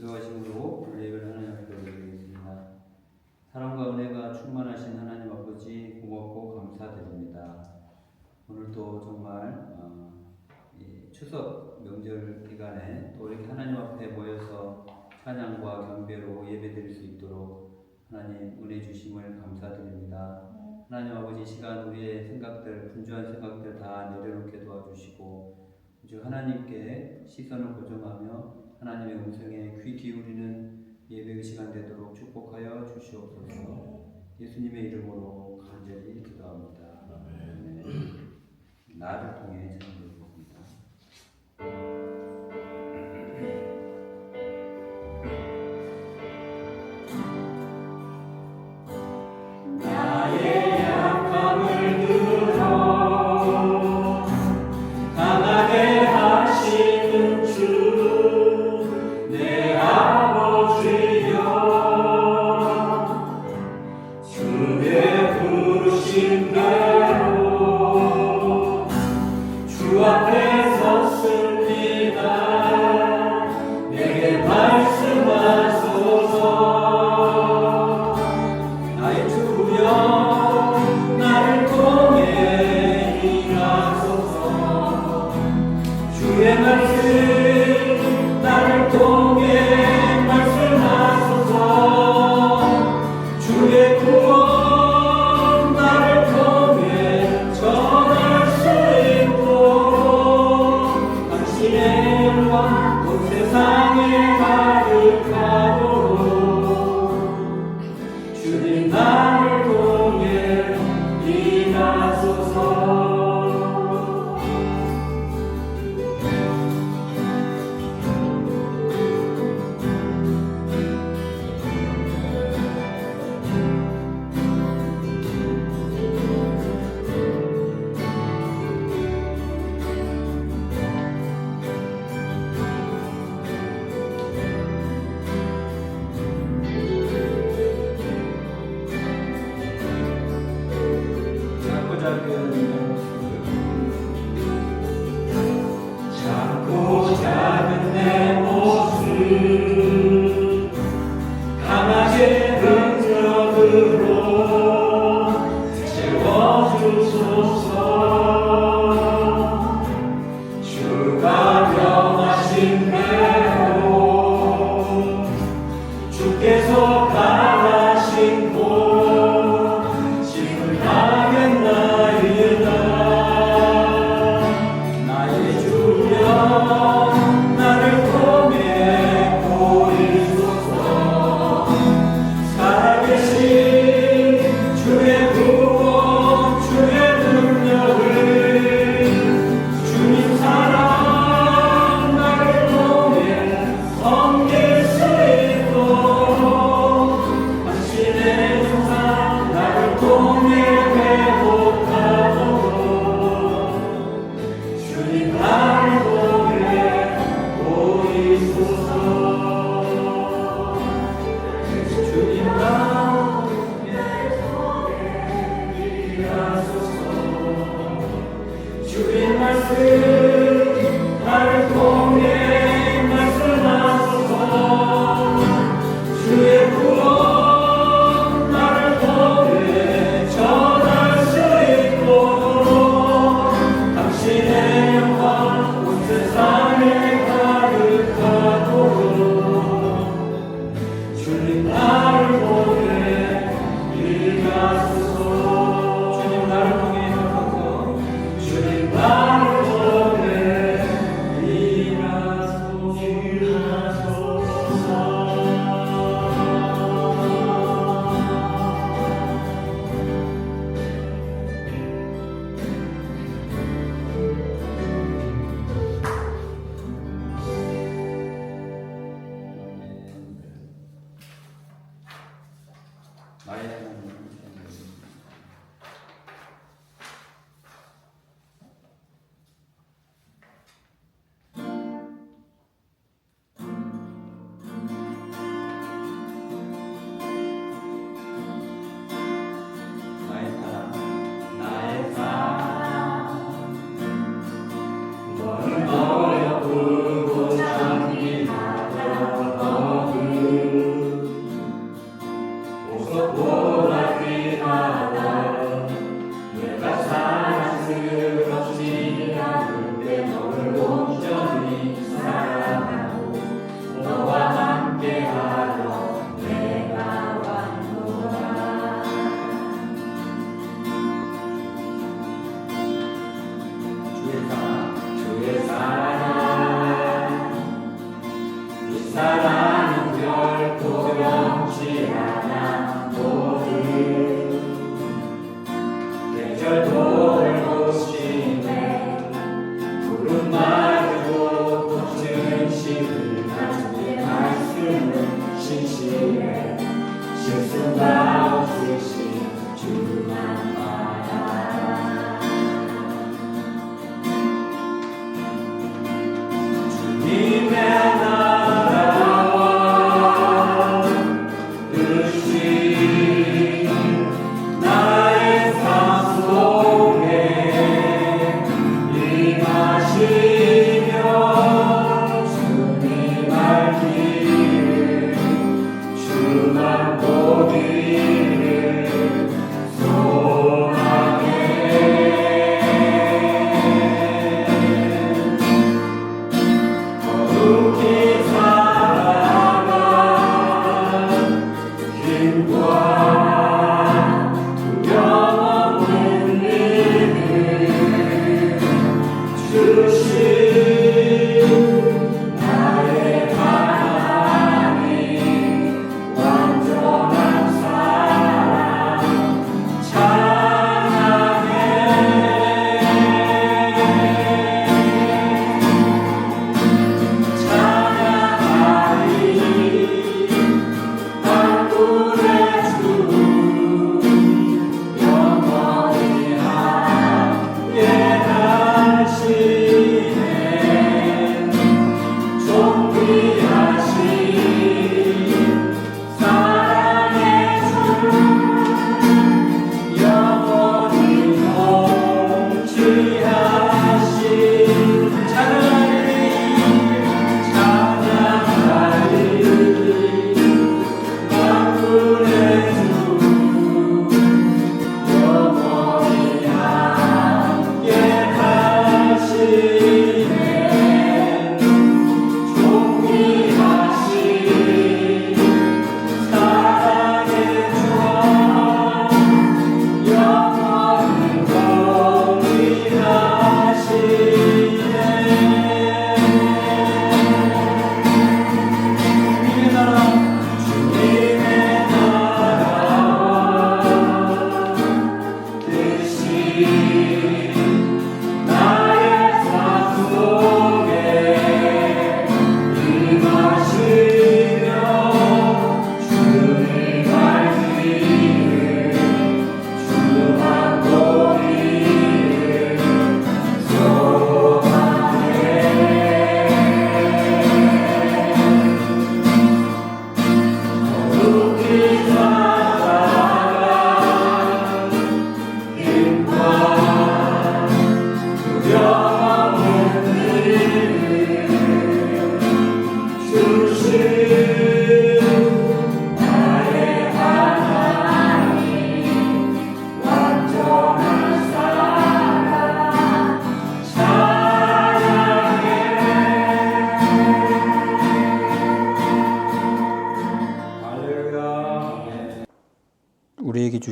의하심으로 예배를 하나님 앞에 올리겠습니다. 사랑과 은혜가 충만하신 하나님 아버지 고맙고 감사드립니다. 오늘도 정말 추석 명절 기간에 또 이렇게 하나님 앞에 모여서 찬양과 경배로 예배드릴 수 있도록 하나님 은혜 주심을 감사드립니다. 하나님 아버지 시간 우리의 생각들, 분주한 생각들 다 내려놓게 도와주시고 오직 하나님께 시선을 고정하며 하나님의 음성에 귀 기울이는 예배의 시간 되도록 축복하여 주시옵소서. 예수님의 이름으로 간절히 기도합니다. 아멘. 나를 통해 찬양드리겠습니다. 작고 작은 내 모습 강하게 긍정으로 채워주소서. 주가 명하신 대로 주께서 가라신 곳 짐을 하겠나이다. 주의 말씀 나를 통해 말씀하소서. 주의 구원 나를 통해 전할 수 있도록 당신의 영광 온 세상에 가득하도록 주님 나를 통해 일하소서. 주님 나를 통해 나를 통해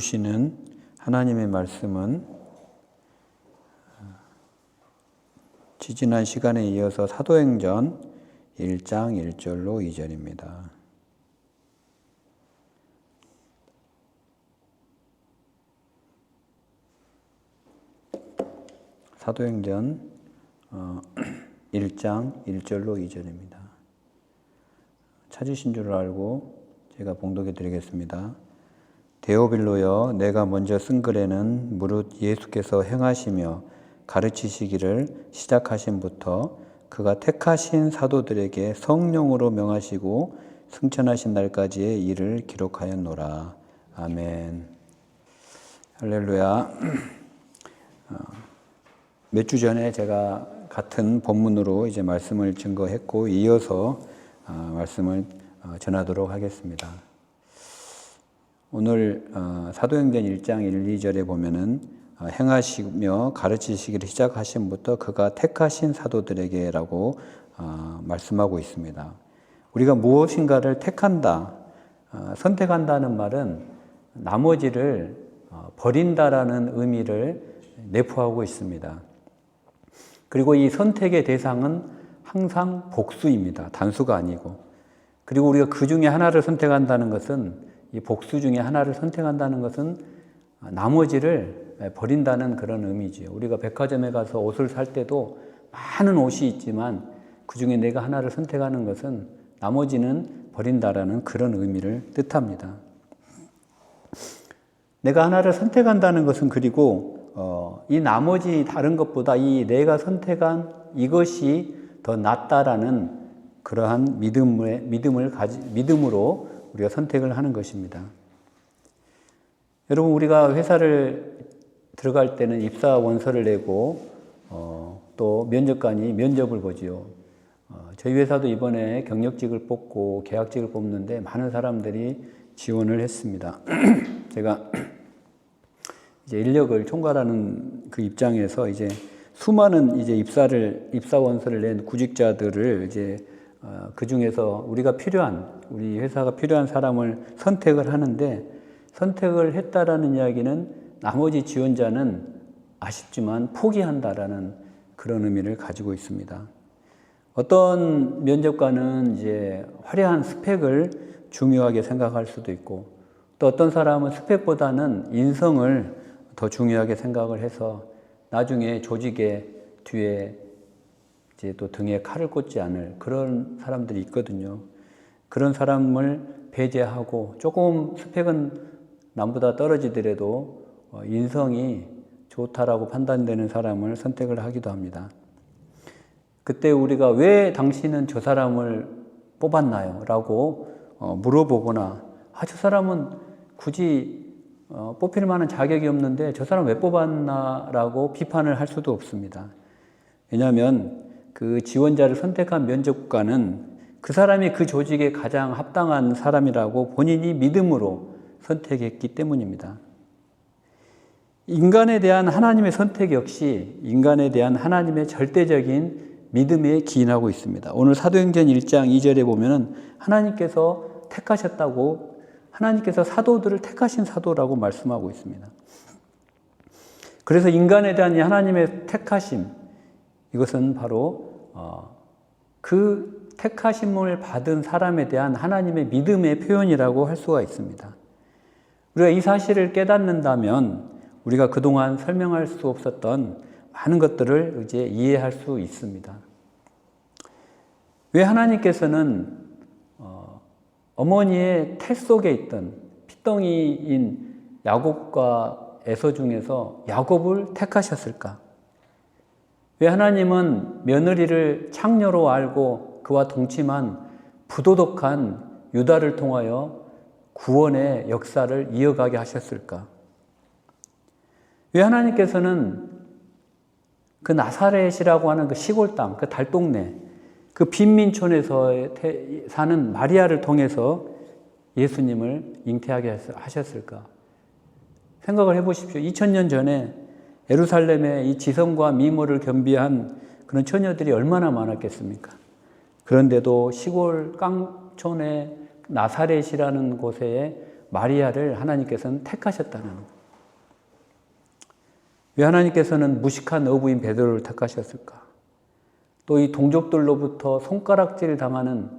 주시는 하나님의 말씀은 지지난 시간에 이어서 사도행전 1장 1절로 2절입니다. 사도행전 1장 1절로 2절입니다. 찾으신 줄 알고 제가 봉독해 드리겠습니다. 데오빌로여, 내가 먼저 쓴 글에는 무릇 예수께서 행하시며 가르치시기를 시작하신부터 그가 택하신 사도들에게 성령으로 명하시고 승천하신 날까지의 일을 기록하였노라. 아멘. 할렐루야. 몇 주 전에 제가 같은 본문으로 이제 말씀을 증거했고 이어서 말씀을 전하도록 하겠습니다. 오늘 사도행전 1장 1, 2절에 보면은 행하시며 가르치시기를 시작하신부터 그가 택하신 사도들에게라고 말씀하고 있습니다. 우리가 무엇인가를 택한다, 선택한다는 말은 나머지를 버린다라는 의미를 내포하고 있습니다. 그리고 이 선택의 대상은 항상 복수입니다. 단수가 아니고. 그리고 우리가 그 중에 하나를 선택한다는 것은, 이 복수 중에 하나를 선택한다는 것은 나머지를 버린다는 그런 의미지요. 우리가 백화점에 가서 옷을 살 때도 많은 옷이 있지만 그 중에 내가 하나를 선택하는 것은 나머지는 버린다라는 그런 의미를 뜻합니다. 내가 하나를 선택한다는 것은 그리고 이 나머지 다른 것보다 이 내가 선택한 이것이 더 낫다라는 그러한 믿음으로 우리가 선택을 하는 것입니다. 여러분, 우리가 회사를 들어갈 때는 입사 원서를 내고 또 면접관이 면접을 보지요. 저희 회사도 이번에 경력직을 뽑고 계약직을 뽑는데 많은 사람들이 지원을 했습니다. 제가 이제 인력을 총괄하는 그 입장에서 이제 수많은 이제 입사 원서를 낸 구직자들을 이제 그 중에서 우리 회사가 필요한 사람을 선택을 하는데, 선택을 했다라는 이야기는 나머지 지원자는 아쉽지만 포기한다라는 그런 의미를 가지고 있습니다. 어떤 면접관은 이제 화려한 스펙을 중요하게 생각할 수도 있고, 또 어떤 사람은 스펙보다는 인성을 더 중요하게 생각을 해서 나중에 조직의 뒤에 이제 또 등에 칼을 꽂지 않을 그런 사람들이 있거든요. 그런 사람을 배제하고 조금 스펙은 남보다 떨어지더라도 인성이 좋다라고 판단되는 사람을 선택을 하기도 합니다. 그때 우리가 왜 당신은 저 사람을 뽑았나요? 라고 물어보거나, 저 사람은 굳이 뽑힐 만한 자격이 없는데 저 사람 왜 뽑았나? 라고 비판을 할 수도 없습니다. 왜냐하면 그 지원자를 선택한 면접관은 그 사람이 그 조직에 가장 합당한 사람이라고 본인이 믿음으로 선택했기 때문입니다. 인간에 대한 하나님의 선택 역시 인간에 대한 하나님의 절대적인 믿음에 기인하고 있습니다. 오늘 사도행전 1장 2절에 보면은 하나님께서 택하셨다고, 하나님께서 사도들을 택하신 사도라고 말씀하고 있습니다. 그래서 인간에 대한 이 하나님의 택하심, 이것은 바로 그 택하심을 받은 사람에 대한 하나님의 믿음의 표현이라고 할 수가 있습니다. 우리가 이 사실을 깨닫는다면 우리가 그동안 설명할 수 없었던 많은 것들을 이제 이해할 수 있습니다. 왜 하나님께서는 어머니의 태 속에 있던 핏덩이인 야곱과 에서 중에서 야곱을 택하셨을까? 왜 하나님은 며느리를 창녀로 알고 그와 동침한 부도덕한 유다를 통하여 구원의 역사를 이어가게 하셨을까? 왜 하나님께서는 그 나사렛이라고 하는 그 시골 땅, 그 달동네, 그 빈민촌에서 사는 마리아를 통해서 예수님을 잉태하게 하셨을까? 생각을 해보십시오. 2000년 전에 예루살렘의 이 지성과 미모를 겸비한 그런 처녀들이 얼마나 많았겠습니까? 그런데도 시골 깡촌의 나사렛이라는 곳에 마리아를 하나님께서는 택하셨다는 거예요. 왜 하나님께서는 무식한 어부인 베드로를 택하셨을까? 또 이 동족들로부터 손가락질 당하는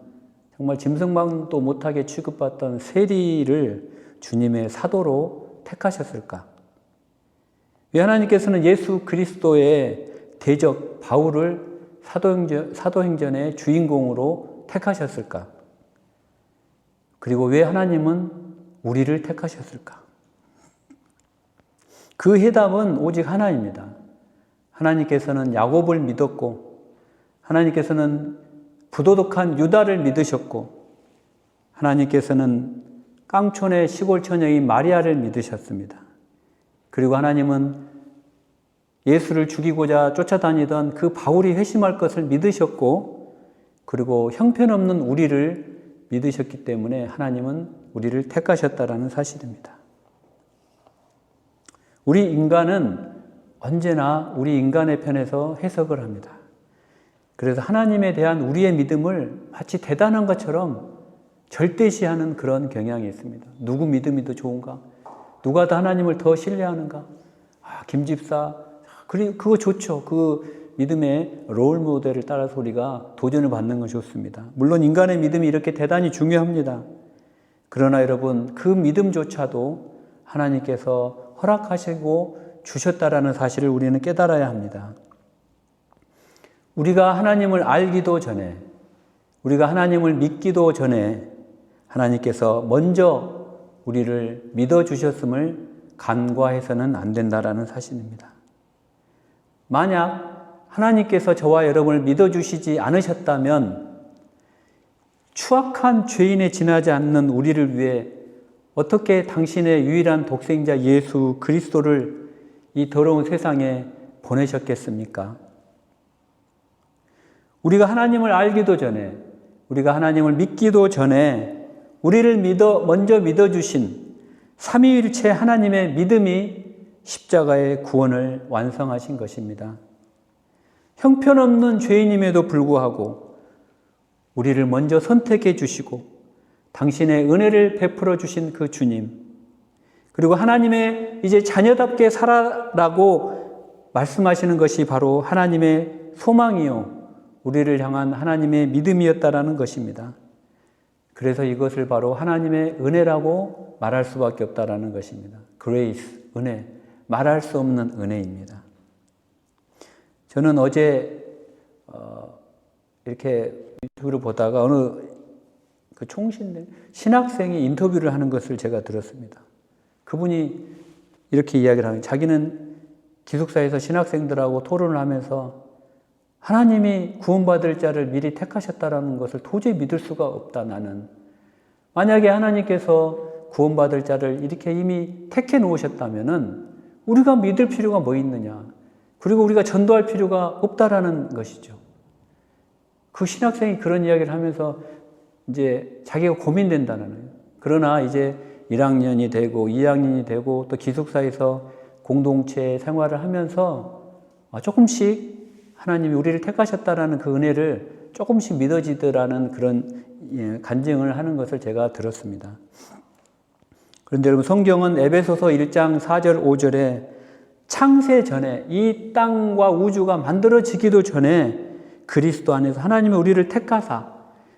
정말 짐승만도 못하게 취급받던 세리를 주님의 사도로 택하셨을까? 왜 하나님께서는 예수 그리스도의 대적 바울을 사도행전의 주인공으로 택하셨을까? 그리고 왜 하나님은 우리를 택하셨을까? 그 해답은 오직 하나입니다. 하나님께서는 야곱을 믿었고, 하나님께서는 부도덕한 유다를 믿으셨고, 하나님께서는 깡촌의 시골 처녀인 마리아를 믿으셨습니다. 그리고 하나님은 예수를 죽이고자 쫓아다니던 그 바울이 회심할 것을 믿으셨고, 그리고 형편없는 우리를 믿으셨기 때문에 하나님은 우리를 택하셨다라는 사실입니다. 우리 인간은 언제나 우리 인간의 편에서 해석을 합니다. 그래서 하나님에 대한 우리의 믿음을 마치 대단한 것처럼 절대시하는 그런 경향이 있습니다. 누구 믿음이 더 좋은가? 누가 더 하나님을 더 신뢰하는가? 김 집사, 그거 좋죠. 그 믿음의 롤 모델을 따라서 우리가 도전을 받는 건 좋습니다. 물론 인간의 믿음이 이렇게 대단히 중요합니다. 그러나 여러분, 그 믿음조차도 하나님께서 허락하시고 주셨다라는 사실을 우리는 깨달아야 합니다. 우리가 하나님을 알기도 전에, 우리가 하나님을 믿기도 전에 하나님께서 먼저 우리를 믿어주셨음을 간과해서는 안 된다라는 사실입니다. 만약 하나님께서 저와 여러분을 믿어주시지 않으셨다면 추악한 죄인에 지나지 않는 우리를 위해 어떻게 당신의 유일한 독생자 예수 그리스도를 이 더러운 세상에 보내셨겠습니까? 우리가 하나님을 알기도 전에, 우리가 하나님을 믿기도 전에 우리를 먼저 믿어주신 삼위일체 하나님의 믿음이 십자가의 구원을 완성하신 것입니다. 형편없는 죄인임에도 불구하고 우리를 먼저 선택해 주시고 당신의 은혜를 베풀어 주신 그 주님, 그리고 하나님의 이제 자녀답게 살아라고 말씀하시는 것이 바로 하나님의 소망이요, 우리를 향한 하나님의 믿음이었다라는 것입니다. 그래서 이것을 바로 하나님의 은혜라고 말할 수밖에 없다라는 것입니다. grace, 은혜, 말할 수 없는 은혜입니다. 저는 어제 이렇게 유튜브를 보다가 어느 그 신학생이 인터뷰를 하는 것을 제가 들었습니다. 그분이 이렇게 이야기를 하면, 자기는 기숙사에서 신학생들하고 토론을 하면서 하나님이 구원받을 자를 미리 택하셨다는 것을 도저히 믿을 수가 없다, 나는. 만약에 하나님께서 구원받을 자를 이렇게 이미 택해 놓으셨다면은 우리가 믿을 필요가 뭐 있느냐. 그리고 우리가 전도할 필요가 없다라는 것이죠. 그 신학생이 그런 이야기를 하면서 이제 자기가 고민된다는 거예요. 그러나 이제 1학년이 되고 2학년이 되고 또 기숙사에서 공동체 생활을 하면서 조금씩 하나님이 우리를 택하셨다라는 그 은혜를 조금씩 믿어지더라는 그런 간증을 하는 것을 제가 들었습니다. 그런데 여러분, 성경은 에베소서 1장 4절 5절에 창세 전에, 이 땅과 우주가 만들어지기도 전에 그리스도 안에서 하나님이 우리를 택하사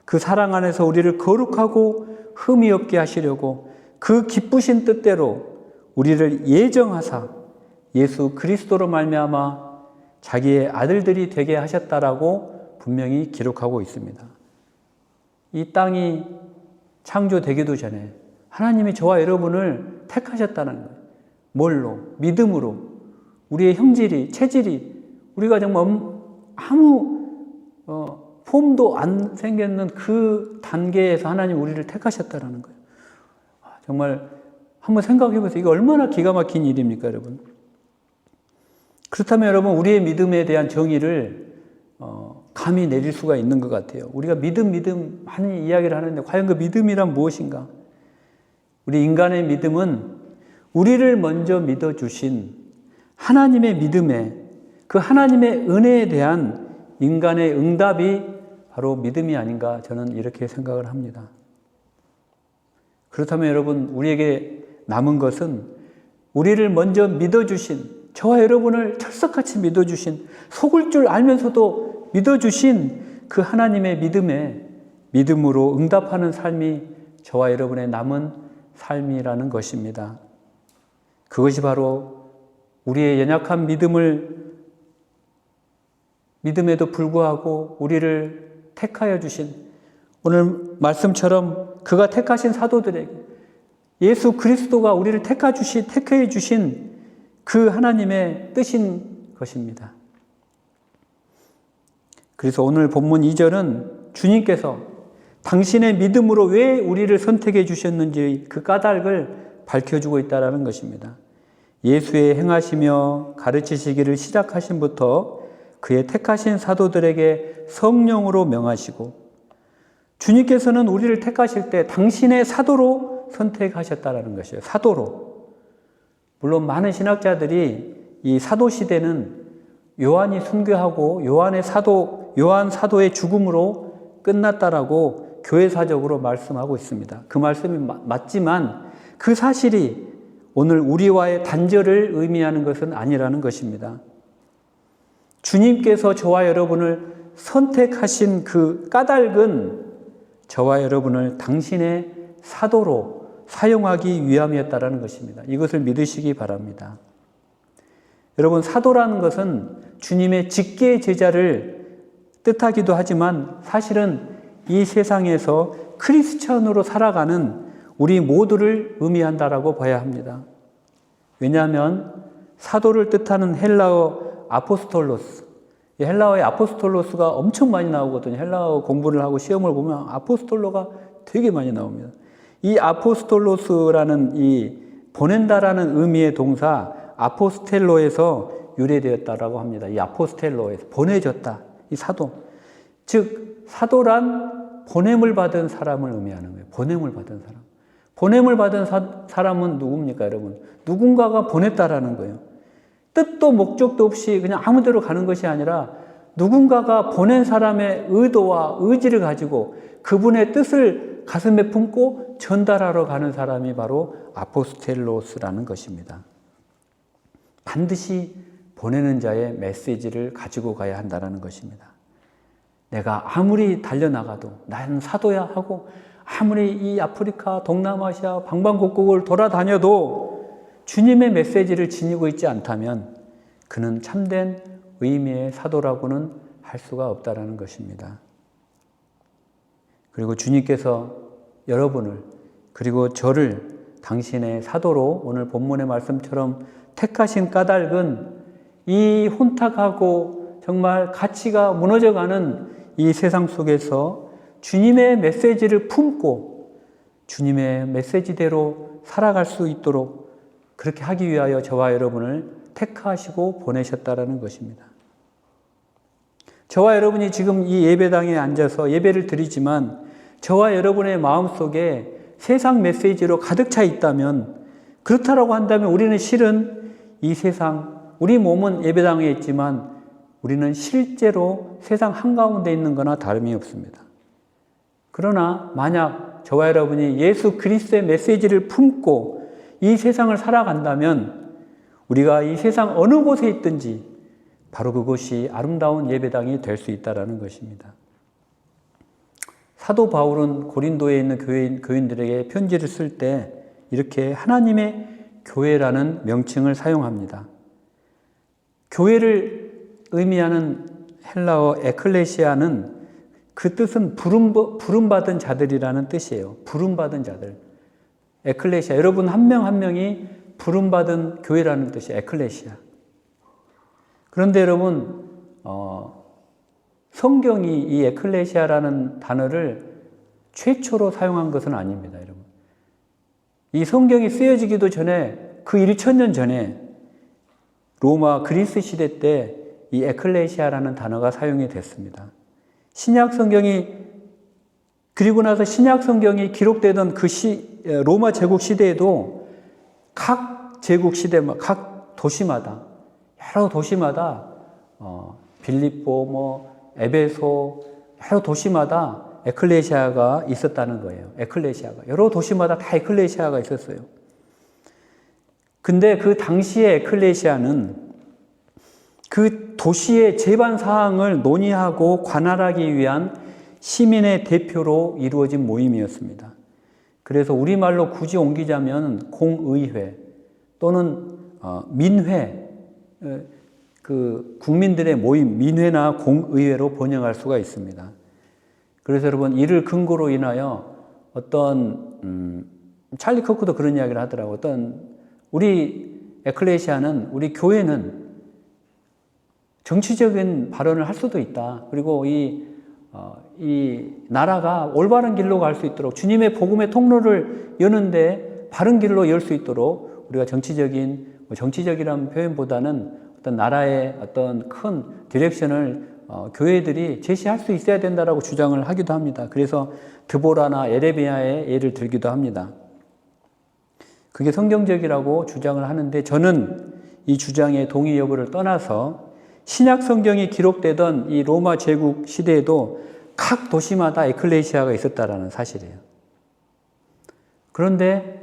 그 사랑 안에서 우리를 거룩하고 흠이 없게 하시려고 그 기쁘신 뜻대로 우리를 예정하사 예수 그리스도로 말미암아 자기의 아들들이 되게 하셨다라고 분명히 기록하고 있습니다. 이 땅이 창조되기도 전에 하나님이 저와 여러분을 택하셨다는 거예요. 뭘로? 믿음으로. 우리의 형질이, 체질이, 우리가 정말 아무 폼도 안 생겼는 그 단계에서 하나님 우리를 택하셨다는 거예요. 정말 한번 생각해 보세요. 이거 얼마나 기가 막힌 일입니까, 여러분? 그렇다면 여러분, 우리의 믿음에 대한 정의를 감히 내릴 수가 있는 것 같아요. 우리가 믿음 많이 이야기를 하는데 과연 그 믿음이란 무엇인가? 우리 인간의 믿음은 우리를 먼저 믿어주신 하나님의 믿음에, 그 하나님의 은혜에 대한 인간의 응답이 바로 믿음이 아닌가, 저는 이렇게 생각을 합니다. 그렇다면 여러분, 우리에게 남은 것은 우리를 먼저 믿어주신, 저와 여러분을 철석같이 믿어주신, 속을 줄 알면서도 믿어주신 그 하나님의 믿음으로 응답하는 삶이 저와 여러분의 남은 삶이라는 것입니다. 그것이 바로 우리의 연약한 믿음에도 불구하고 우리를 택하여 주신, 오늘 말씀처럼 그가 택하신 사도들에게 예수 그리스도가 우리를 택해 주신 그 하나님의 뜻인 것입니다. 그래서 오늘 본문 2절은 주님께서 당신의 믿음으로 왜 우리를 선택해 주셨는지 그 까닭을 밝혀주고 있다는 것입니다. 예수의 행하시며 가르치시기를 시작하신부터 그의 택하신 사도들에게 성령으로 명하시고, 주님께서는 우리를 택하실 때 당신의 사도로 선택하셨다는 것이에요. 사도로. 물론 많은 신학자들이 이 사도 시대는 요한이 순교하고 요한 사도의 죽음으로 끝났다라고 교회사적으로 말씀하고 있습니다. 그 말씀이 맞지만 그 사실이 오늘 우리와의 단절을 의미하는 것은 아니라는 것입니다. 주님께서 저와 여러분을 선택하신 그 까닭은 저와 여러분을 당신의 사도로 사용하기 위함이었다라는 것입니다. 이것을 믿으시기 바랍니다. 여러분, 사도라는 것은 주님의 직계 제자를 뜻하기도 하지만 사실은 이 세상에서 크리스천으로 살아가는 우리 모두를 의미한다라고 봐야 합니다. 왜냐하면 사도를 뜻하는 헬라어 아포스톨로스, 헬라어의 아포스톨로스가 엄청 많이 나오거든요. 헬라어 공부를 하고 시험을 보면 아포스톨로가 되게 많이 나옵니다. 이 아포스톨로스라는 이 보낸다라는 의미의 동사 아포스텔로에서 유래되었다라고 합니다. 이 아포스텔로에서 보내졌다. 이 사도. 즉 사도란 보냄을 받은 사람을 의미하는 거예요. 보냄을 받은 사람. 보냄을 받은 사람은 누굽니까, 여러분? 누군가가 보냈다라는 거예요. 뜻도 목적도 없이 그냥 아무 데로 가는 것이 아니라 누군가가 보낸 사람의 의도와 의지를 가지고 그분의 뜻을 가슴에 품고 전달하러 가는 사람이 바로 아포스텔로스라는 것입니다. 반드시 보내는 자의 메시지를 가지고 가야 한다는 것입니다. 내가 아무리 달려나가도 나는 사도야 하고 아무리 이 아프리카, 동남아시아 방방곡곡을 돌아다녀도 주님의 메시지를 지니고 있지 않다면 그는 참된 의미의 사도라고는 할 수가 없다는 것입니다. 그리고 주님께서 여러분을 그리고 저를 당신의 사도로 오늘 본문의 말씀처럼 택하신 까닭은 이 혼탁하고 정말 가치가 무너져가는 이 세상 속에서 주님의 메시지를 품고 주님의 메시지대로 살아갈 수 있도록 그렇게 하기 위하여 저와 여러분을 택하시고 보내셨다라는 것입니다. 저와 여러분이 지금 이 예배당에 앉아서 예배를 드리지만 저와 여러분의 마음속에 세상 메시지로 가득 차 있다면, 그렇다라고 한다면 우리는 실은 이 세상, 우리 몸은 예배당에 있지만 우리는 실제로 세상 한가운데 있는 거나 다름이 없습니다. 그러나 만약 저와 여러분이 예수 그리스도의 메시지를 품고 이 세상을 살아간다면 우리가 이 세상 어느 곳에 있든지 바로 그곳이 아름다운 예배당이 될 수 있다는 것입니다. 사도 바울은 고린도에 있는 교인들에게 편지를 쓸 때 이렇게 하나님의 교회라는 명칭을 사용합니다. 교회를 의미하는 헬라어 에클레시아는 그 뜻은 부름받은 자들이라는 뜻이에요. 부름받은 자들. 에클레시아. 여러분 한 명 한 명이 부름받은 교회라는 뜻이에요. 에클레시아. 그런데 여러분, 성경이 이 에클레시아라는 단어를 최초로 사용한 것은 아닙니다, 여러분. 이 성경이 쓰여지기도 전에 그 1000년 전에 로마 그리스 시대 때 이 에클레시아라는 단어가 사용이 됐습니다. 신약 성경이 그리고 나서 신약 성경이 기록되던 그 로마 제국 시대에도 각 제국 시대, 각 도시마다 여러 도시마다 빌립보, 에베소 여러 도시마다 에클레시아가 있었다는 거예요. 에클레시아가. 여러 도시마다 다 에클레시아가 있었어요. 근데 그 당시의 에클레시아는 그 도시의 제반 사항을 논의하고 관할하기 위한 시민의 대표로 이루어진 모임이었습니다. 그래서 우리말로 굳이 옮기자면 공의회 또는 민회, 그 국민들의 모임, 민회나 공의회로 번역할 수가 있습니다. 그래서 여러분, 이를 근거로 인하여 어떤 찰리 커크도 그런 이야기를 하더라고요. 우리 에클레시아는, 우리 교회는 정치적인 발언을 할 수도 있다. 그리고 이 나라가 올바른 길로 갈 수 있도록 주님의 복음의 통로를 여는데 바른 길로 열 수 있도록 우리가 정치적이라는 표현보다는 어떤 나라의 어떤 큰 디렉션을 교회들이 제시할 수 있어야 된다라고 주장을 하기도 합니다. 그래서 드보라나 에레미야의 예를 들기도 합니다. 그게 성경적이라고 주장을 하는데 저는 이 주장의 동의 여부를 떠나서 신약 성경이 기록되던 이 로마 제국 시대에도 각 도시마다 에클레시아가 있었다라는 사실이에요. 그런데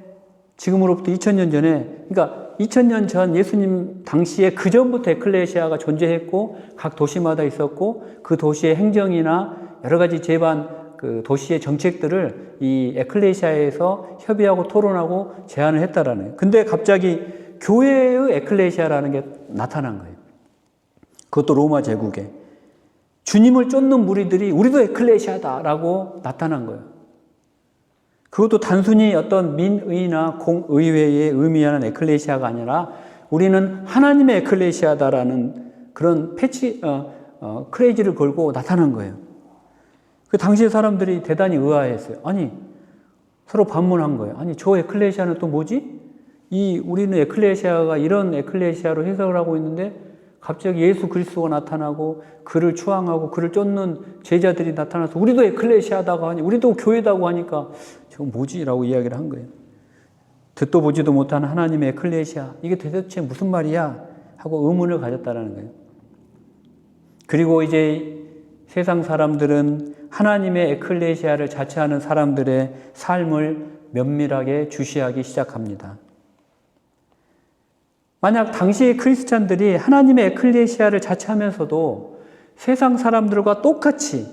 지금으로부터 2000년 전에, 그러니까 2000년 전 예수님 당시에 그 전부터 에클레시아가 존재했고 각 도시마다 있었고 그 도시의 행정이나 여러 가지 제반 그 도시의 정책들을 이 에클레시아에서 협의하고 토론하고 제안을 했다라는 거예요. 근데 갑자기 교회의 에클레시아라는 게 나타난 거예요. 그것도 로마 제국에. 주님을 쫓는 무리들이 우리도 에클레시아다라고 나타난 거예요. 그것도 단순히 어떤 민의나 공의회에 의미하는 에클레시아가 아니라 우리는 하나님의 에클레시아다라는 그런 크레이지를 걸고 나타난 거예요. 그 당시의 사람들이 대단히 의아했어요. 아니, 서로 반문한 거예요. 아니, 저 에클레시아는 또 뭐지? 우리는 에클레시아가 이런 에클레시아로 해석을 하고 있는데 갑자기 예수 그리스도가 나타나고 그를 추앙하고 그를 쫓는 제자들이 나타나서 우리도 에클레시아다고 하니, 우리도 교회다고 하니까 저건 뭐지? 라고 이야기를 한 거예요. 듣도 보지도 못한 하나님의 에클레시아, 이게 도대체 무슨 말이야? 하고 의문을 가졌다라는 거예요. 그리고 이제 세상 사람들은 하나님의 에클레시아를 자처하는 사람들의 삶을 면밀하게 주시하기 시작합니다. 만약 당시의 크리스찬들이 하나님의 에클레시아를 자처하면서도 세상 사람들과 똑같이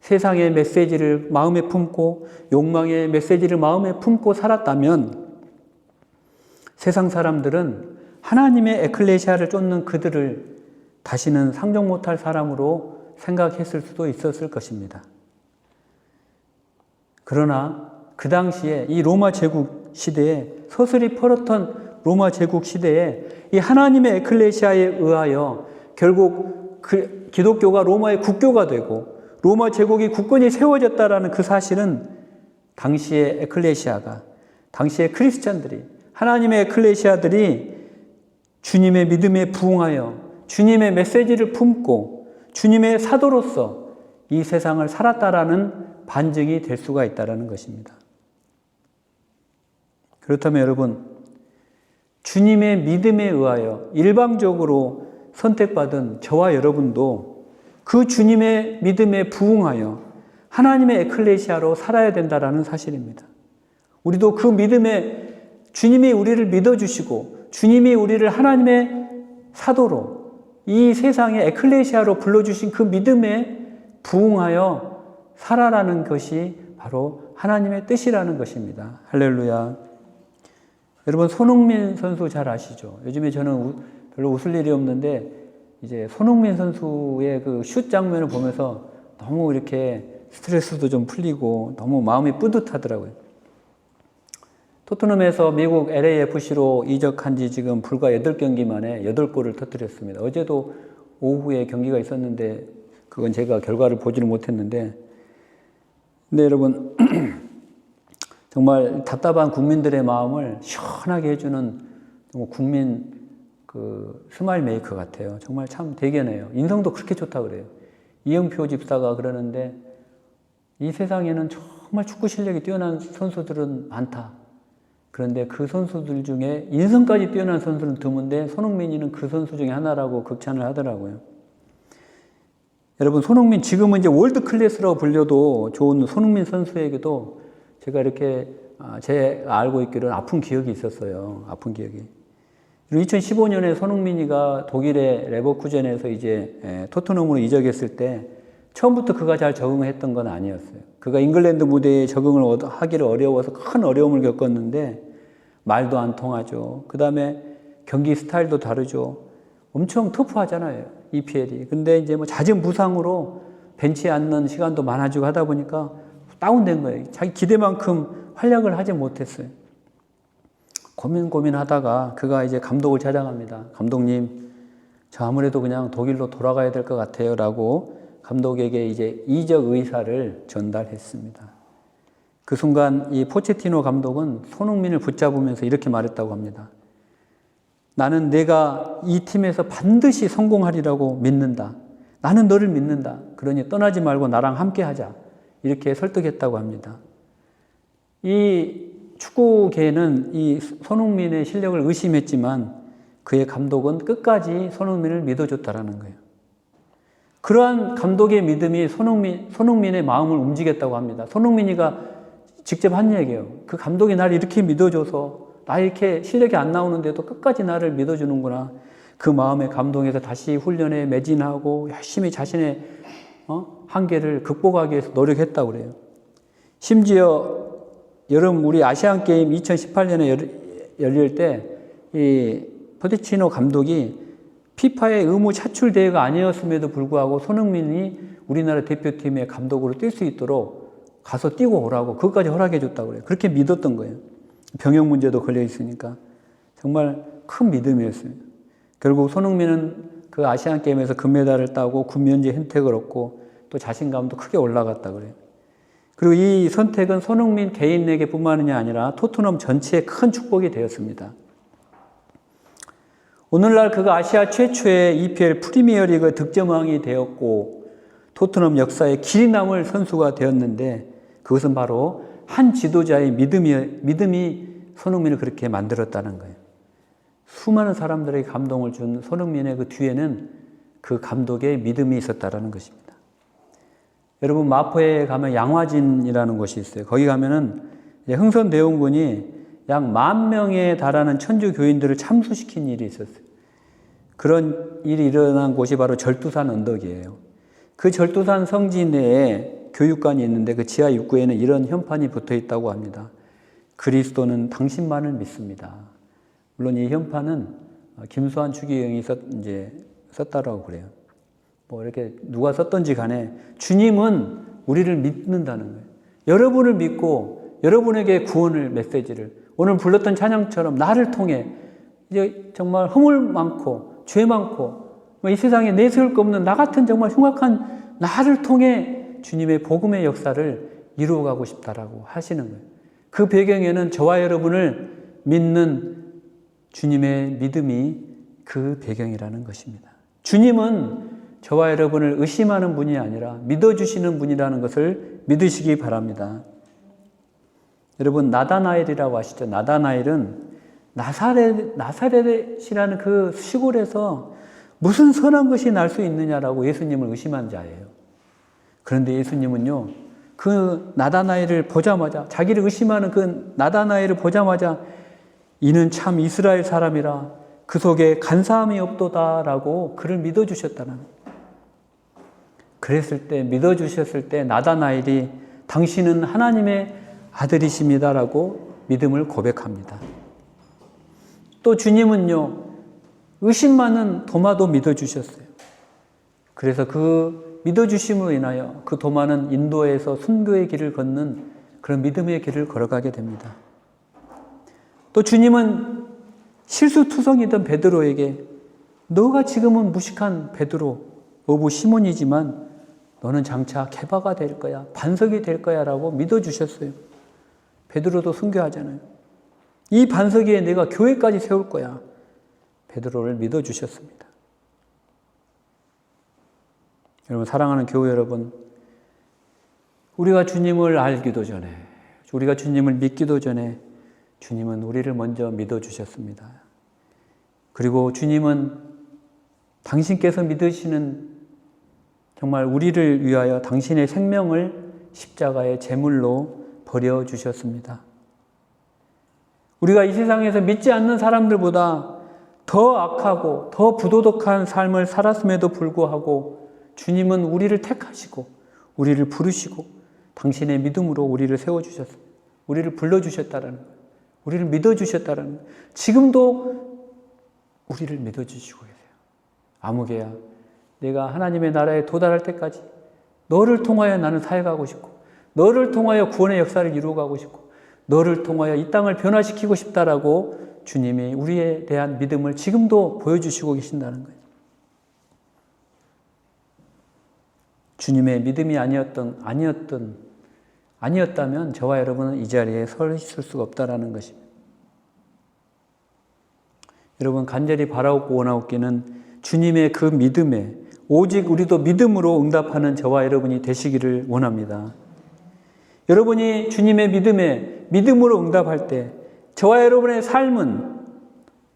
세상의 메시지를 마음에 품고 욕망의 메시지를 마음에 품고 살았다면 세상 사람들은 하나님의 에클레시아를 쫓는 그들을 다시는 상종 못할 사람으로 생각했을 수도 있었을 것입니다. 그러나 그 당시에 이 로마 제국 시대에, 서슬이 펄었던 로마 제국 시대에 이 하나님의 에클레시아에 의하여 결국 기독교가 로마의 국교가 되고 로마 제국이 국권이 세워졌다라는 그 사실은 당시의 에클레시아가, 당시의 크리스찬들이, 하나님의 에클레시아들이 주님의 믿음에 부응하여 주님의 메시지를 품고 주님의 사도로서 이 세상을 살았다라는 반증이 될 수가 있다는 것입니다. 그렇다면 여러분, 주님의 믿음에 의하여 일방적으로 선택받은 저와 여러분도 그 주님의 믿음에 부응하여 하나님의 에클레시아로 살아야 된다는 사실입니다. 우리도 그 믿음에 주님이 우리를 믿어주시고 주님이 우리를 하나님의 사도로 이 세상의 에클레시아로 불러주신 그 믿음에 부응하여 살아라는 것이 바로 하나님의 뜻이라는 것입니다. 할렐루야. 여러분, 손흥민 선수 잘 아시죠? 요즘에 저는 별로 웃을 일이 없는데 이제 손흥민 선수의 그 슛 장면을 보면서 너무 이렇게 스트레스도 좀 풀리고 너무 마음이 뿌듯하더라고요. 토트넘에서 미국 LAFC로 이적한 지 지금 불과 8경기 만에 8골을 터뜨렸습니다. 어제도 오후에 경기가 있었는데 그건 제가 결과를 보지는 못했는데, 근데 여러분 정말 답답한 국민들의 마음을 시원하게 해주는 국민 그 스마일 메이커 같아요. 정말 참 대견해요. 인성도 그렇게 좋다 그래요. 이영표 집사가 그러는데 이 세상에는 정말 축구 실력이 뛰어난 선수들은 많다. 그런데 그 선수들 중에 인성까지 뛰어난 선수는 드문데 손흥민이는 그 선수 중에 하나라고 극찬을 하더라고요. 여러분, 손흥민, 지금은 이제 월드 클래스라고 불려도 좋은 손흥민 선수에게도 제가 이렇게 제가 알고 있기로는 아픈 기억이 있었어요. 아픈 기억이. 2015년에 손흥민이가 독일의 레버쿠젠에서 이제 토트넘으로 이적했을 때 처음부터 그가 잘 적응했던 건 아니었어요. 그가 잉글랜드 무대에 적응을 하기를 어려워서 큰 어려움을 겪었는데 말도 안 통하죠. 그 다음에 경기 스타일도 다르죠. 엄청 터프하잖아요, EPL이. 근데 이제 뭐 잦은 부상으로 벤치에 앉는 시간도 많아지고 하다 보니까 다운된 거예요. 자기 기대만큼 활약을 하지 못했어요. 고민하다가 그가 이제 감독을 찾아갑니다. 감독님, 저 아무래도 그냥 독일로 돌아가야 될 것 같아요. 라고 감독에게 이제 이적 의사를 전달했습니다. 그 순간 이 포체티노 감독은 손흥민을 붙잡으면서 이렇게 말했다고 합니다. 나는 내가 이 팀에서 반드시 성공하리라고 믿는다. 나는 너를 믿는다. 그러니 떠나지 말고 나랑 함께 하자. 이렇게 설득했다고 합니다. 이 축구계는 이 손흥민의 실력을 의심했지만 그의 감독은 끝까지 손흥민을 믿어줬다라는 거예요. 그러한 감독의 믿음이 손흥민의 마음을 움직였다고 합니다. 손흥민이가 직접 한 얘기예요. 그 감독이 나를 이렇게 믿어줘서 나 이렇게 실력이 안 나오는데도 끝까지 나를 믿어주는구나. 그 마음에 감동해서 다시 훈련에 매진하고 열심히 자신의 한계를 극복하기 위해서 노력했다고 그래요. 심지어 여름 우리 아시안 게임 2018년에 열릴 때 이 포체티노 감독이 피파의 의무 차출 대회가 아니었음에도 불구하고 손흥민이 우리나라 대표팀의 감독으로 뛸 수 있도록 가서 뛰고 오라고 그것까지 허락해 줬다고 그래요. 그렇게 믿었던 거예요. 병역 문제도 걸려 있으니까 정말 큰 믿음이었어요. 결국 손흥민은 그 아시안 게임에서 금메달을 따고 군면제 혜택을 얻고 또 자신감도 크게 올라갔다 그래요. 그리고 이 선택은 손흥민 개인에게 뿐만이 아니라 토트넘 전체에 큰 축복이 되었습니다. 오늘날 그가 아시아 최초의 EPL 프리미어리그 득점왕이 되었고 토트넘 역사에 길이 남을 선수가 되었는데 그것은 바로 한 지도자의 믿음이 손흥민을 그렇게 만들었다는 거예요. 수많은 사람들에게 감동을 준 손흥민의 그 뒤에는 그 감독의 믿음이 있었다는 것입니다. 여러분, 마포에 가면 양화진이라는 곳이 있어요. 거기 가면은 흥선대원군이 약 10,000명에 달하는 천주 교인들을 참수시킨 일이 있었어요. 그런 일이 일어난 곳이 바로 절두산 언덕이에요. 그 절두산 성지 내에 교육관이 있는데 그 지하 입구에는 이런 현판이 붙어 있다고 합니다. 그리스도는 당신만을 믿습니다. 물론 이 현판은 김수환 추기경이 썼다라고 그래요. 뭐 이렇게 누가 썼던지 간에 주님은 우리를 믿는다는 거예요. 여러분을 믿고 여러분에게 구원을 메시지를 오늘 불렀던 찬양처럼 나를 통해 이제 정말 허물 많고 죄 많고 이 세상에 내세울 거 없는 나 같은 정말 흉악한 나를 통해 주님의 복음의 역사를 이루어가고 싶다라고 하시는 거예요. 그 배경에는 저와 여러분을 믿는 주님의 믿음이 그 배경이라는 것입니다. 주님은 저와 여러분을 의심하는 분이 아니라 믿어주시는 분이라는 것을 믿으시기 바랍니다. 여러분, 나다나엘이라고 아시죠? 나다나엘은 나사렛이라는 그 시골에서 무슨 선한 것이 날 수 있느냐라고 예수님을 의심한 자예요. 그런데 예수님은요, 그 나다나엘을 보자마자, 자기를 의심하는 그 나다나엘을 보자마자 이는 참 이스라엘 사람이라 그 속에 간사함이 없도다라고 그를 믿어주셨다는 거예요. 그랬을 때, 믿어주셨을 때 나다나엘이 당신은 하나님의 아들이십니다라고 믿음을 고백합니다. 또 주님은요, 의심 많은 도마도 믿어주셨어요. 그래서 그 믿어주심으로 인하여 그 도마는 인도에서 순교의 길을 걷는 그런 믿음의 길을 걸어가게 됩니다. 또 주님은 실수투성이던 베드로에게 너가 지금은 무식한 베드로, 어부 시몬이지만 너는 장차 게바가 될 거야, 반석이 될 거야 라고 믿어주셨어요. 베드로도 순교하잖아요. 이 반석 위에 내가 교회까지 세울 거야. 베드로를 믿어주셨습니다. 여러분, 사랑하는 교회 여러분, 우리가 주님을 알기도 전에, 우리가 주님을 믿기도 전에 주님은 우리를 먼저 믿어주셨습니다. 그리고 주님은 당신께서 믿으시는 정말 우리를 위하여 당신의 생명을 십자가의 제물로 버려주셨습니다. 우리가 이 세상에서 믿지 않는 사람들보다 더 악하고 더 부도덕한 삶을 살았음에도 불구하고 주님은 우리를 택하시고 우리를 부르시고 당신의 믿음으로 우리를 세워주셨습니다. 우리를 불러주셨다라는 거예요. 우리를 믿어주셨다라는 거예요. 지금도 우리를 믿어주시고 계세요. 아무개야, 내가 하나님의 나라에 도달할 때까지 너를 통하여 나는 사역하고 싶고, 너를 통하여 구원의 역사를 이루어가고 싶고, 너를 통하여 이 땅을 변화시키고 싶다라고 주님이 우리에 대한 믿음을 지금도 보여주시고 계신다는 거예요. 주님의 믿음이 아니었다면 저와 여러분은 이 자리에 서 있을 수가 없다라는 것입니다. 여러분, 간절히 바라옵고 원하옵기는 주님의 그 믿음에 오직 우리도 믿음으로 응답하는 저와 여러분이 되시기를 원합니다. 여러분이 주님의 믿음에 믿음으로 응답할 때 저와 여러분의 삶은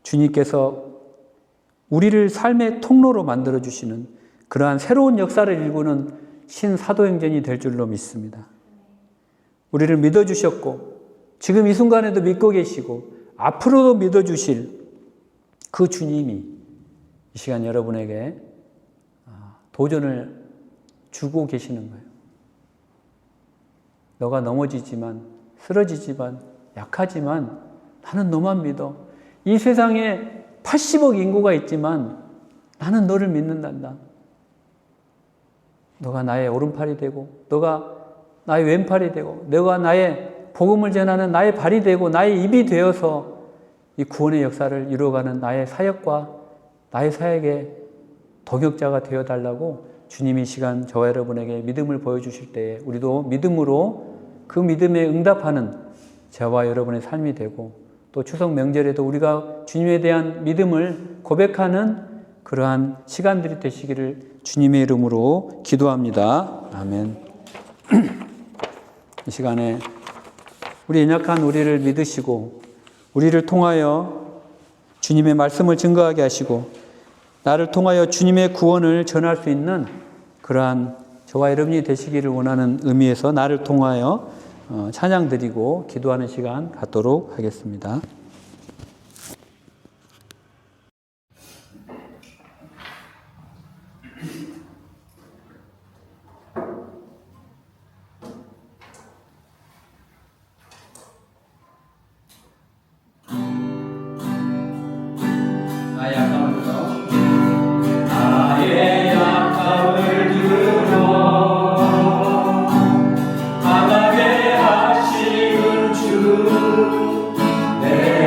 주님께서 우리를 삶의 통로로 만들어주시는 그러한 새로운 역사를 일구는 신사도행전이 될 줄로 믿습니다. 우리를 믿어주셨고 지금 이 순간에도 믿고 계시고 앞으로도 믿어주실 그 주님이 이 시간 여러분에게 도전을 주고 계시는 거예요. 너가 넘어지지만, 쓰러지지만, 약하지만 나는 너만 믿어. 이 세상에 80억 인구가 있지만 나는 너를 믿는단다. 너가 나의 오른팔이 되고, 너가 나의 왼팔이 되고, 너가 나의 복음을 전하는 나의 발이 되고, 나의 입이 되어서 이 구원의 역사를 이루어가는 나의 사역과 나의 사역의 동역자가 되어달라고 주님이 이 시간 저와 여러분에게 믿음을 보여주실 때에 우리도 믿음으로 그 믿음에 응답하는 저와 여러분의 삶이 되고, 또 추석 명절에도 우리가 주님에 대한 믿음을 고백하는 그러한 시간들이 되시기를 주님의 이름으로 기도합니다. 아멘. 이 시간에 우리 연약한 우리를 믿으시고 우리를 통하여 주님의 말씀을 증거하게 하시고 나를 통하여 주님의 구원을 전할 수 있는 그러한 저와 여러분이 되시기를 원하는 의미에서 나를 통하여 찬양 드리고 기도하는 시간 갖도록 하겠습니다. 나의 약함을 들어 강하게 하시는 주, 내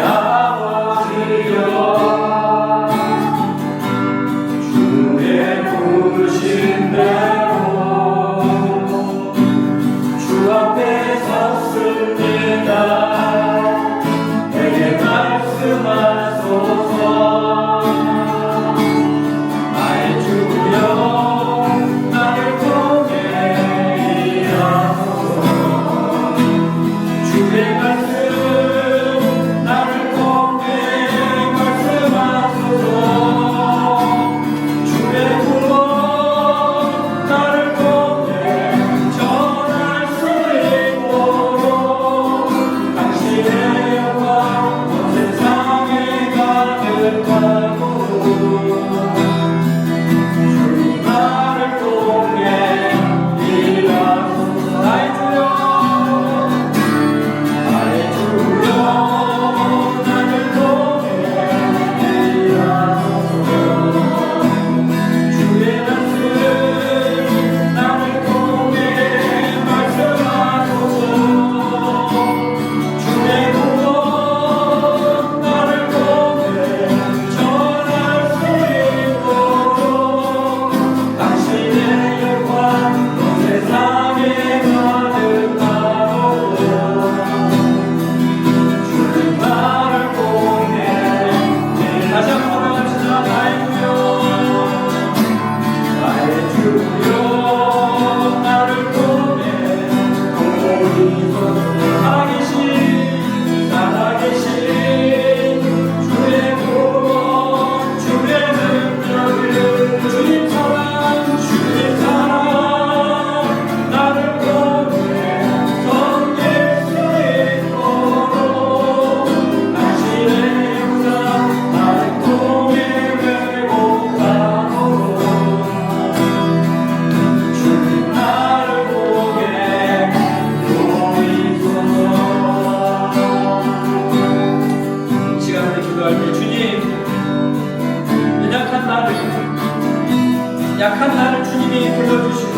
주님이 불러주시고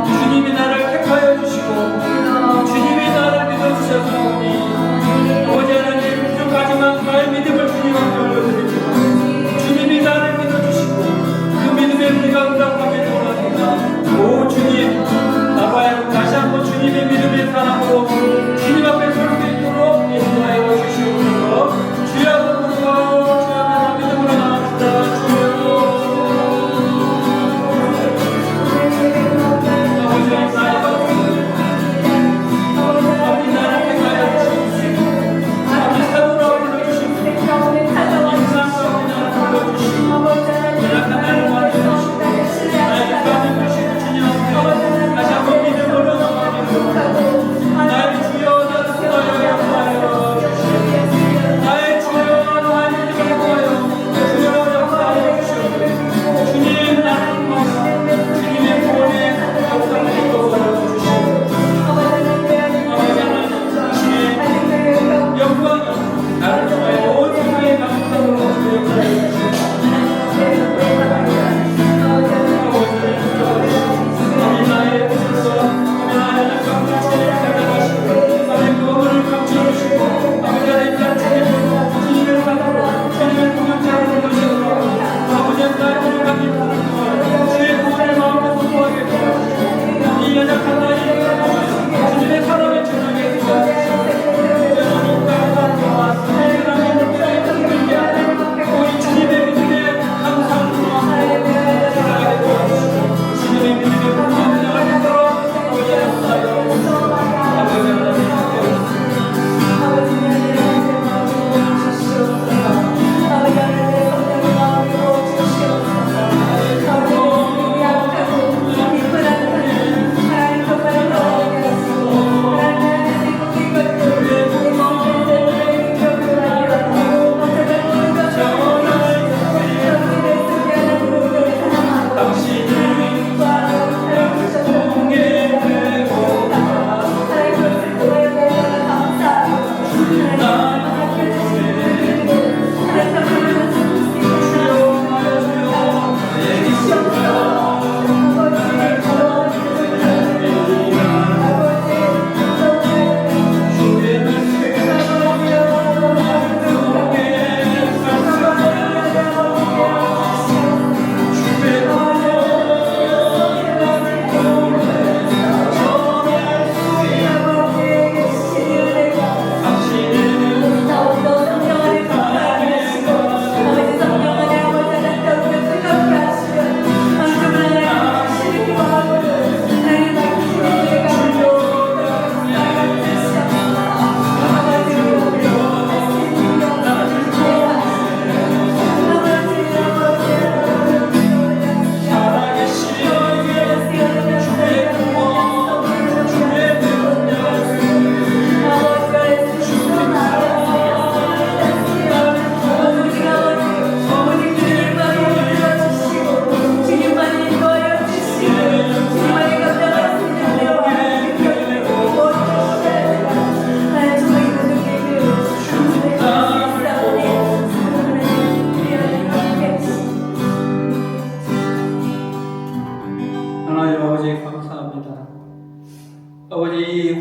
주님이 나를 택하여 주시고 주님이 나를 믿어주셨사오니 아버지 하나님 부족하지만 나의 믿음을 주님 앞에 올려드립니다. 주님이 나를 믿어주시고 그 믿음에 우리가 응답하기를 원합니다. 오 주님 나와의 다시 한번 주님의 믿음의 사람으로 주님 앞에 설 수 있도록 인도하여 주시옵소서. 주여 부르고 주여 믿음으로 나갑시다.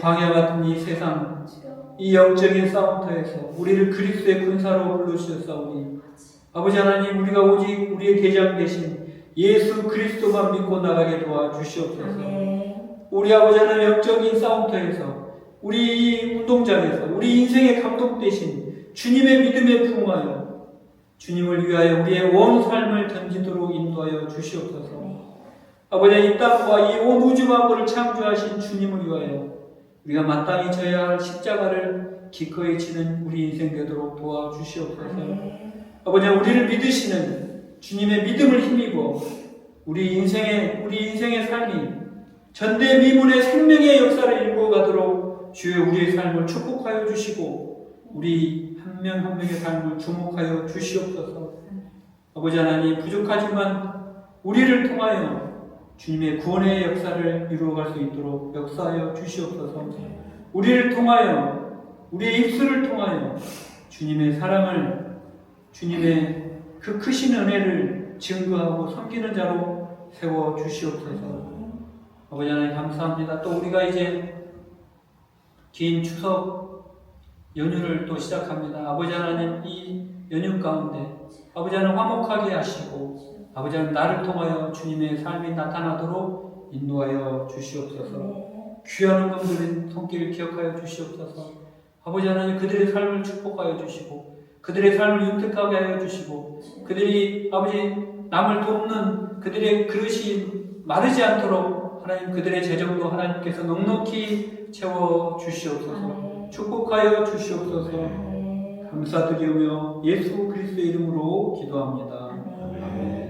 광야 같은 이 세상, 이 영적인 싸움터에서 우리를 그리스도의 군사로 불러주셨사오니 아버지 하나님, 우리가 오직 우리의 대장 대신 예수 그리스도만 믿고 나가게 도와주시옵소서. 우리 아버지 하나님, 영적인 싸움터에서 우리 이 운동장에서 우리 인생의 감독 대신 주님의 믿음에 부응하여 주님을 위하여 우리의 온 삶을 던지도록 인도하여 주시옵소서. 아버지, 이 땅과 이 온 우주 만물을 창조하신 주님을 위하여 우리가 마땅히 져야 할 십자가를 기꺼이 지는 우리 인생 되도록 도와주시옵소서. 아버지, 우리를 믿으시는 주님의 믿음을 힘입어 우리 인생의 삶이 전대미문의 생명의 역사를 일궈 가도록 주여 우리의 삶을 축복하여 주시고 우리 한 명 한 명의 삶을 주목하여 주시옵소서. 아버지 하나님, 부족하지만 우리를 통하여 주님의 구원의 역사를 이루어갈 수 있도록 역사하여 주시옵소서. 우리를 통하여, 우리의 입술을 통하여 주님의 사랑을, 주님의 그 크신 은혜를 증거하고 섬기는 자로 세워 주시옵소서. 아버지 하나님 감사합니다. 또 우리가 이제 긴 추석 연휴를 또 시작합니다. 아버지 하나님 이 연휴 가운데 아버지 하나님 화목하게 하시고 아버지 하나님 나를 통하여 주님의 삶이 나타나도록 인도하여 주시옵소서. 귀한 은금들인 손길을 기억하여 주시옵소서. 아버지 하나님 그들의 삶을 축복하여 주시고 그들의 삶을 윤택하게 하여 주시고 그들이 아버지 남을 돕는 그들의 그릇이 마르지 않도록 하나님 그들의 재정도 하나님께서 넉넉히 채워 주시옵소서. 축복하여 주시옵소서. 감사드리며 예수 그리스도의 이름으로 기도합니다. 아멘.